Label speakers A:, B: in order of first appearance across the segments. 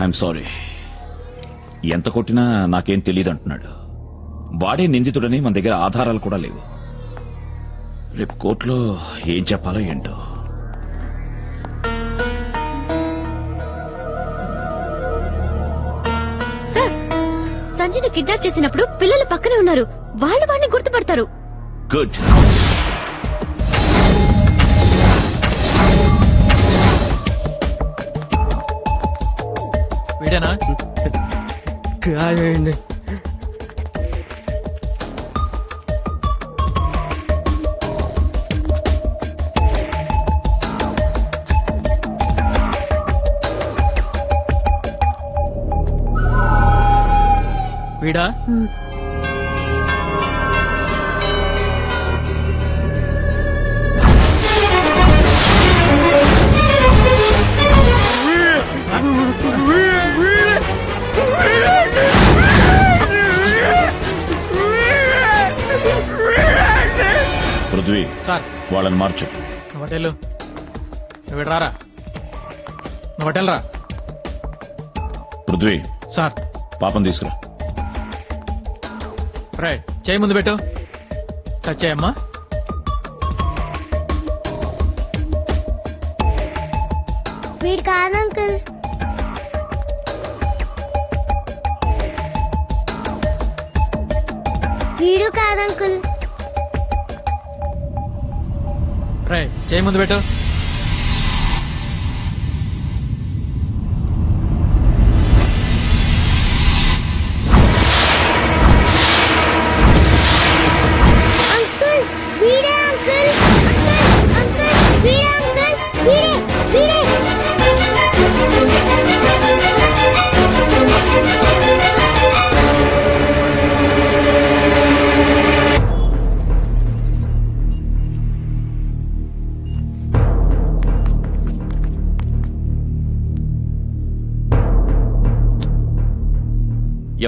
A: I'm sorry. ఎంత కొట్టినా నాకేం తెలియదు అంటున్నాడు. వాడే నిందితుడని మన దగ్గర ఆధారాలు కూడా లేవు. రేపు కోర్టులో ఏం చెప్పాలో ఏంటో.
B: సార్, సంజయ్ని కిడ్నాప్ చేసినప్పుడు పిల్లలు పక్కనే ఉన్నారు. వాళ్ళు వాడిని గుర్తుపడతారు.
A: గుడ్.
C: వీడేనా?
D: కాదండి.
C: వీడా?
A: పృథ్వీ,
C: సార్
A: వాళ్ళని మార్చు.
C: నువ్వు హోటల్ నువ్వు రారా, నువ్వు హోటల్ రా.
A: పృథ్వీ,
C: సార్
A: పాపం తీసుకురా.
C: రే, చేయి ముందు పెట్టు. టచ్ చేయమ్మా.
B: వీడు కాదు అంకుల్. వీడు కాదు అంకుల్.
C: రే, చేయి ముందు పెట్టు.
B: అంకుల్ వీడే అంకుల్. అంకుల్ అంకుల్ వీడే అంకుల్. వీడే వీడే.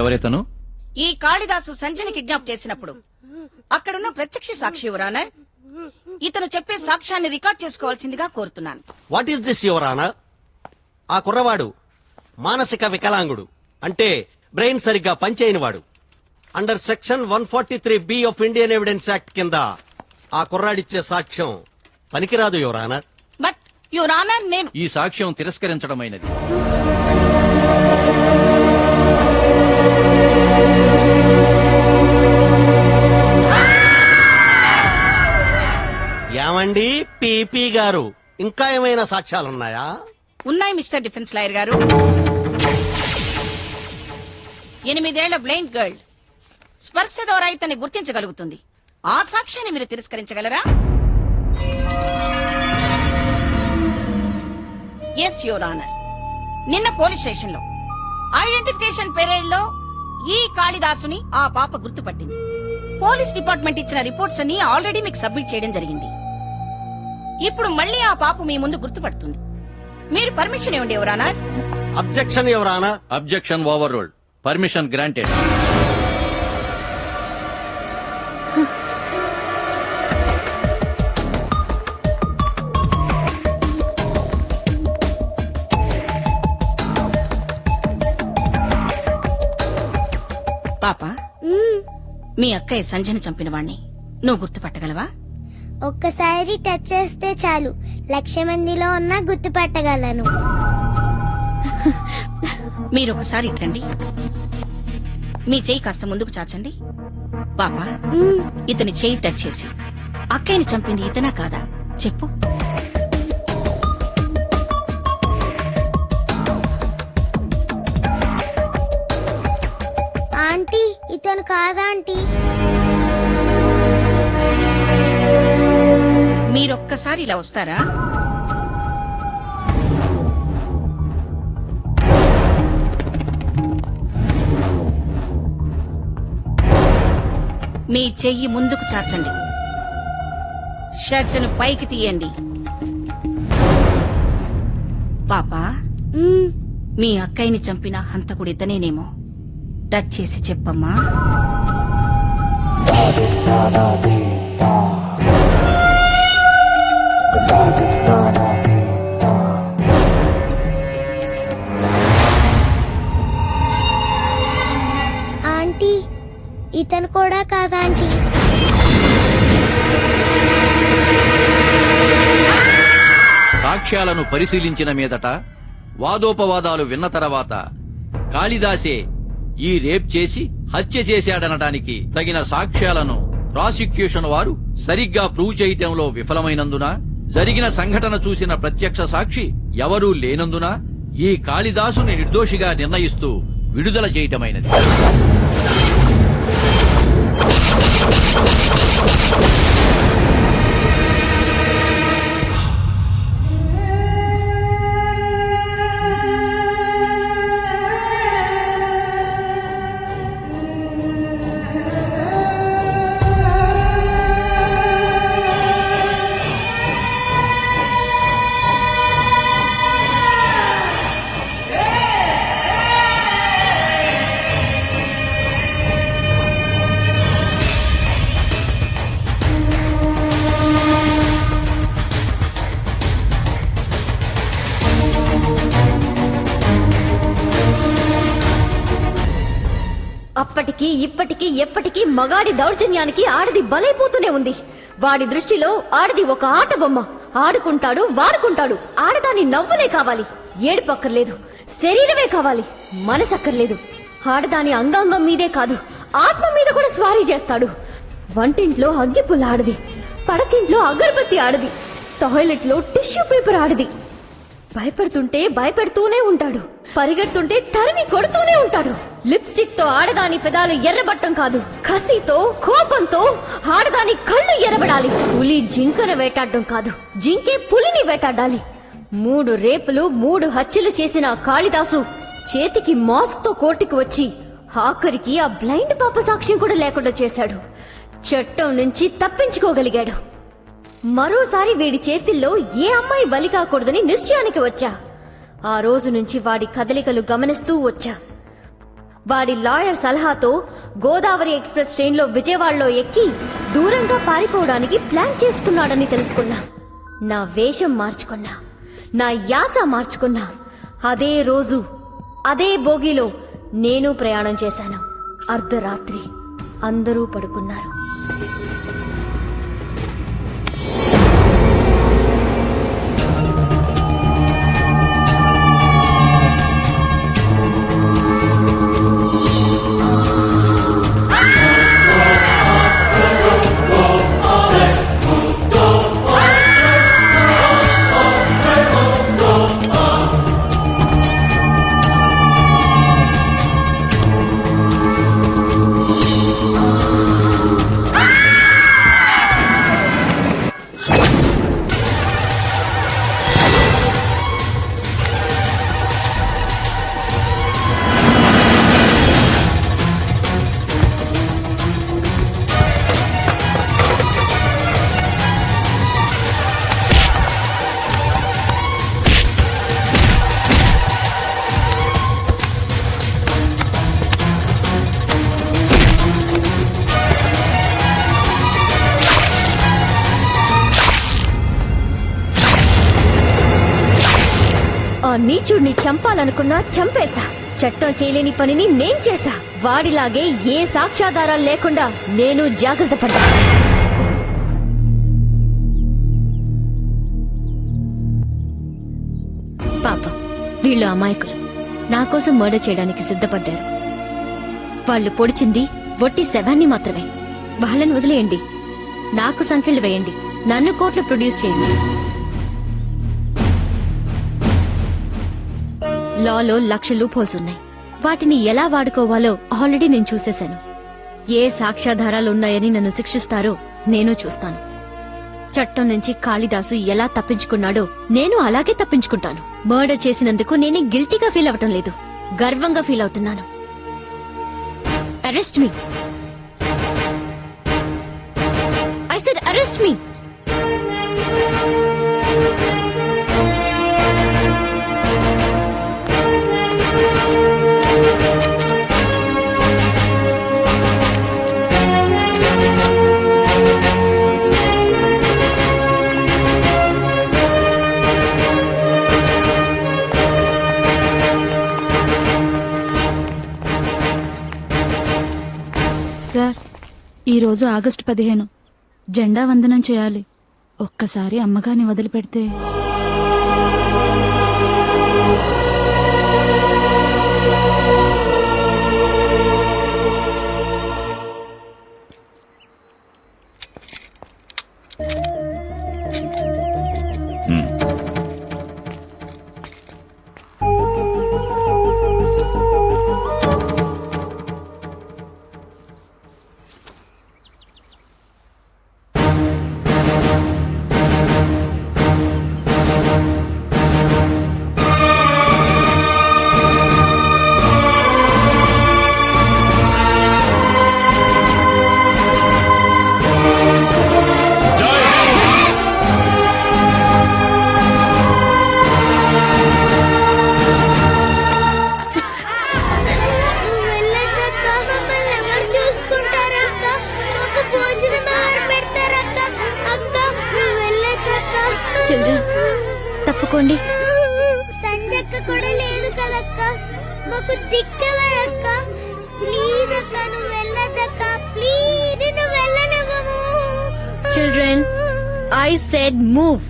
E: ఎవరైతను?
F: ఈ కాళిదాసు సంజయ్ కిడ్నాప్ చేసినప్పుడు అక్కడున్న ప్రత్యక్ష సాక్షి యువరానా, ఇతను చెప్పే సాక్ష్యాన్ని రికార్డ్ చేసుకోవాల్సిందిగా కోరుతున్నాను.
D: What is this your honour? ఆ కుర్రవాడు మానసిక వికలాంగుడు, అంటే బ్రెయిన్ సరిగ్గా పనిచేయనివాడు. Under section 143B of Indian evidence act కింద ఆ కుర్రాడిచ్చే సాక్ష్యం పనికిరాదు యువర్ ఆనర్.
F: బట్ యువరానా, నేను
E: ఈ సాక్ష్యం తిరస్కరించడమైనది.
D: ఏమండి పీపీ గారు, ఇంకా ఏమైనా సాక్ష్యాలున్నాయా?
F: ఉన్నాయి మిస్టర్ డిఫెన్స్ లాయర్ గారు. 8 ఏళ్ల బ్లైండ్ గర్ల్ స్పర్శ ద్వారా ఇతన్ని గుర్తించగలుగుతుంది. ఆ సాక్ష్యాన్ని మీరు తిరస్కరించగలరా? Yes your honour. నిన్న పోలీస్ స్టేషన్ లో ఐడెంటిఫికేషన్ పెరేడ్ లో ఈ కాళిదాసుని ఆ పాప గుర్తుపట్టింది. పోలీస్ డిపార్ట్మెంట్ ఇచ్చిన రిపోర్ట్స్ అన్ని ఆల్రెడీ మీకు సబ్మిట్ చేయడం జరిగింది. ఇప్పుడు మళ్ళీ ఆ పాప మీ ముందు గుర్తుపడుతుంది. మీరు పర్మిషన్ ఇవ్వండి your honour.
D: Objection your honour.
E: Objection over ruled. Permission granted.
F: పాప, మీ అక్కయ్య సంజయ్ చంపిన వాణ్ణి నువ్వు గుర్తుపట్టగలవా?
B: ఒక్కసారి టచ్ చేస్తే చాలు, 1,00,000 మందిలో ఉన్నా గుర్తుపట్టగలను.
F: మీరు ఒకసారి ఇట్రండి. మీ చెయ్యి కాస్త ముందుకు చాచండి. పాప, ఇతని చెయ్యి టచ్ చేసి అక్కయ్యని చంపింది ఇతనా కాదా చెప్పు.
B: ఆంటీ, ఇతను కాదా ఆంటీ?
F: మీరొక్కసారి ఇలా వస్తారా? మీ చెయ్యి ముందుకు చాచండి. షర్టును పైకి తీయండి. పాపా, మీ అక్కయ్యని చంపిన హంతకుడు ఇతనేనేమో. టచ్ చేసి చెప్పమ్మా.
E: సాక్ష్యాలను పరిశీలించిన మీదట వాదోపవాదాలు విన్న తర్వాత కాళిదాసే ఈ రేప్ చేసి హత్య చేశాడనడానికి తగిన సాక్ష్యాలను ప్రాసిక్యూషన్ వారు సరిగ్గా ప్రూవ్ చేయటంలో విఫలమైనందున, జరిగిన సంఘటన చూసిన ప్రత్యక్ష సాక్షి ఎవరూ లేనందున ఈ కాళిదాసుని నిర్దోషిగా నిర్ణయిస్తూ విడుదల చేయటమైనది.
B: అప్పటికి ఇప్పటికీ ఎప్పటికీ మగాడి దౌర్జన్యానికి ఆడది బలైపోతూనే ఉంది. వాడి దృష్టిలో ఆడది ఒక ఆట బొమ్మ. ఆడుకుంటాడు, వాడుకుంటాడు. ఆడదాని నవ్వులే కావాలి, ఏడుపక్కర్లేదు. శరీరమే కావాలి, మనసక్కర్లేదు. ఆడదాని అంగాంగం మీదే కాదు, ఆత్మ మీద కూడా స్వారీ చేస్తాడు. వంటింట్లో అగ్గిపుల్ల ఆడది, పడకింట్లో అగరబత్తి ఆడది, టాయిలెట్ లో టిష్యూ పేపర్ ఆడది. భయపడుతుంటే భయపెడుతూనే ఉంటాడు, పరిగెడుతుంటే తరిమి కొడుతూనే ఉంటాడు. లిప్స్టిక్ తో ఆడదాని పెదాలు ఎర్రబట్టం కాదు, కసితో కోపంతో ఆడదాని కళ్ళు ఎర్రబడాలి. పులి జింకను వేటాడడం కాదు, జింకే పులిని వేటాడాలి. 3 రేపులు 3 హత్యలు చేసిన కాళిదాసు చేతికి మాస్క్ తో కోర్టుకు వచ్చి ఆఖరికి ఆ బ్లైండ్ పాప సాక్ష్యం కూడా లేకుండా చేశాడు. చట్టం నుంచి తప్పించుకోగలిగాడు. మరోసారి వీడి చేతిల్లో ఏ అమ్మాయి బలి కాకూడదని నిశ్చయానికి వచ్చా. ఆ రోజు నుంచి వాడి కదలికలు గమనిస్తూ వచ్చా. వాడి లాయర్ సలహాతో గోదావరి ఎక్స్ప్రెస్ ట్రైన్లో విజయవాడలో ఎక్కి దూరంగా పారిపోవడానికి ప్లాన్ చేసుకున్నాడని తెలుసుకున్నా. నా వేషం మార్చుకున్నా, నా యాస మార్చుకున్నా. అదే రోజు అదే బోగీలో నేను ప్రయాణం చేశాను. అర్ధరాత్రి అందరూ పడుకున్నారు. ఆ నీచుడిని చంపాలనుకున్నా చంపేశా. చట్టం చేయలేని పనిని నేను చేశా. వాడిలాగే ఏ సాక్ష్యాధారాలు లేకుండా నేను జాగ్రత్త పడ్డా. పాపం వీళ్ళు అమాయకులు నా కోసం మర్డర్ చేయడానికి సిద్ధపడ్డారు. వాళ్ళు పొడిచింది ఒట్టి శవాన్ని మాత్రమే. వాళ్ళని వదిలేయండి, నాకు సంఖ్యలు వేయండి, నన్ను కోర్టులో ప్రొడ్యూస్ చేయండి. లాలో లక్ష లూప్ హోల్స్ ఉన్నాయి. వాటిని ఎలా వాడుకోవాలో ఆల్రెడీ నేను చూసేశాను. ఏ సాక్ష్యాధారాలున్నాయని నన్ను శిక్షిస్తారో నేను చూస్తాను. చట్టం నుంచి కాళిదాసు ఎలా తప్పించుకున్నాడో నేను అలాగే తప్పించుకుంటాను. మర్డర్ చేసినందుకు నేనే గిల్టీగా ఫీల్ అవటం లేదు, గర్వంగా ఫీల్ అవుతున్నాను. Arrest me. I said arrest me.
G: Sir, ఈరోజు ఆగస్టు 15 జెండా వందనం చేయాలి. ఒక్కసారి అమ్మగారిని వదిలిపెడితే.
B: చిల్డ్రన్ తప్పుకోండి.
H: సంజక్క కూడా లేదు కదక్క, మాకు దిక్కవే అక్క. ప్లీజ్ అక్క, నువ్వు వెళ్ళదక్క, ప్లీజ్ నువ్వు వెళ్ళనివ్వము.
B: Children, I said move.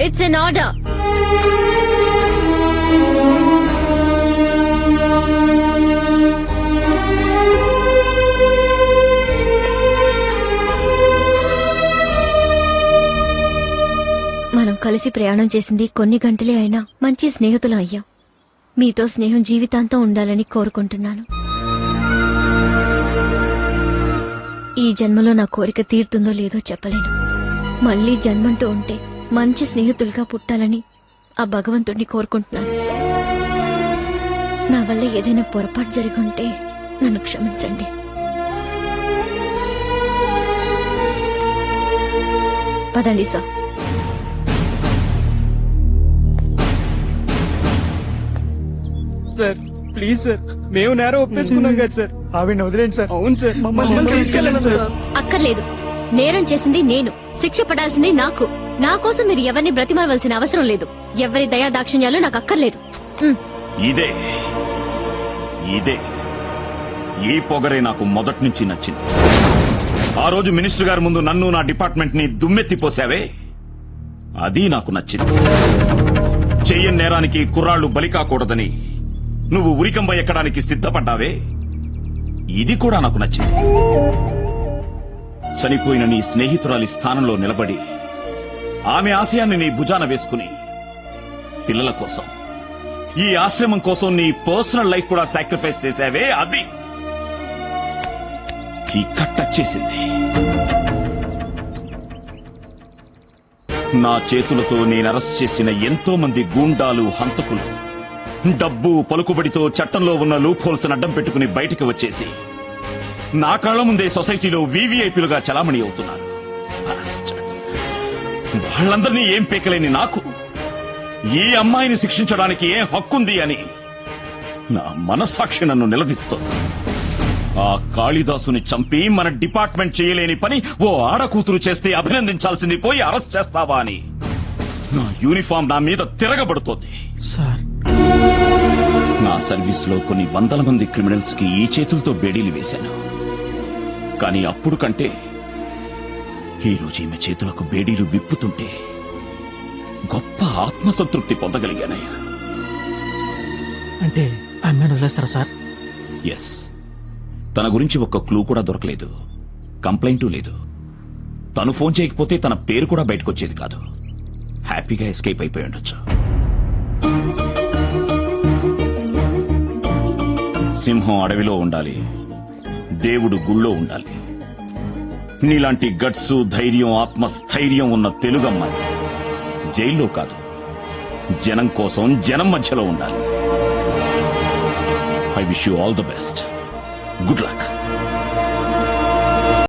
B: It's an order. మనం కలిసి ప్రయాణం చేసింది కొన్ని గంటలే అయినా మంచి స్నేహితులు అయ్యాం. మీతో స్నేహం జీవితాంతం ఉండాలని కోరుకుంటున్నాను. ఈ జన్మలో నా కోరిక తీరుతుందో లేదో చెప్పలేను. మళ్లీ జన్మంటూ ఉంటే మంచి స్నేహితులుగా పుట్టాలని ఆ భగవంతుడిని కోరుకుంటున్నాను. నా వల్ల ఏదైనా పొరపాటు జరిగి ఉంటే నన్ను క్షమించండి. పదండి సార్.
I: సార్ ప్లీజ్ సార్, మేము నేరం ఒప్పేసుకున్నాం కదా సార్.
J: ఆవిడ వదిలేండి సార్.
I: అవును సార్, మమ్మల్ని తీసుకెళ్ళండి సార్.
B: అక్కర్లేదు. నేరం చేసింది నేను, శిక్ష పడాల్సింది నాకు. నా కోసం మీరు ఎవరిని బ్రతిమాలవలసిన అవసరం లేదు. ఎవరి దయా దాక్షిణ్యాలు నాకు అక్కర్లేదు.
A: ఇదే ఇదే ఈ పొగరే నాకు మొదటి నుంచి నచ్చింది. ఆ రోజు మినిస్టర్ గారి ముందు నన్ను నా డిపార్ట్మెంట్ ని దుమ్మెత్తిపోసావే, అది నాకు నచ్చింది. చెయ్యని నేరానికి కుర్రాళ్లు బలి కాకూడదని నువ్వు ఉరికంబ ఎక్కడానికి సిద్ధపడ్డావే, ఇది కూడా నాకు నచ్చింది. చనిపోయిన నీ స్నేహితురాలి స్థానంలో నిలబడి ఆమె ఆశయాన్ని నీ భుజాన వేసుకుని పిల్లల కోసం, ఈ ఆశ్రమం కోసం నీ పర్సనల్ లైఫ్ కూడా సాక్రిఫైస్ చేశావే, అది ఈ కట్టచ్చేసింది. నా చేతులతో నేను అరెస్ట్ చేసిన ఎంతో మంది గూండాలు, హంతకులు డబ్బు పలుకుబడితో చట్టంలో ఉన్న లూప్ హోల్స్ అడ్డం పెట్టుకుని బయటికి వచ్చేసి నా కళ్ల ముందే సొసైటీలో వీవీఐపీలుగా చలామణి అవుతున్నారు. వాళ్ళందరినీ ఏం పీకలేని నాకు ఈ అమ్మాయిని శిక్షించడానికి ఏం హక్కుంది అని నా మనస్సాక్షి నన్ను నిలదీస్తోంది. ఆ కాళిదాసుని చంపి మన డిపార్ట్మెంట్ చేయలేని పని ఓ ఆడకూతురు చేస్తే అభినందించాల్సింది పోయి అరెస్ట్ చేస్తావా అని నా యూనిఫామ్ నా మీద తిరగబడుతోంది.
C: సార్,
A: నా సర్వీస్ లో కొన్ని వందల మంది క్రిమినల్స్ కి ఈ చేతులతో బేడీలు వేశాను. కానీ అప్పుడు కంటే ఈ రోజు ఈమె చేతులకు బేడీలు విప్పుతుంటే గొప్ప ఆత్మసంతృప్తి పొందగలిగానయ్యా.
C: అంటే అమ్మాయిని వదిలేస్తారా సార్?
A: ఎస్. తన గురించి ఒక్క క్లూ కూడా దొరకలేదు, కంప్లైంటూ లేదు. తను ఫోన్ చేయకపోతే తన పేరు కూడా బయటకొచ్చేది కాదు. హ్యాపీగా ఎస్కేప్ అయిపోయి ఉండొచ్చు. సింహం అడవిలో ఉండాలి, దేవుడు గుళ్ళో ఉండాలి. నీలాంటి గట్స్, ధైర్యం, ఆత్మస్థైర్యం ఉన్న తెలుగమ్మాయి జైల్లో కాదు, జనం కోసం జనం మధ్యలో ఉండాలి. I wish you all the best. Good luck.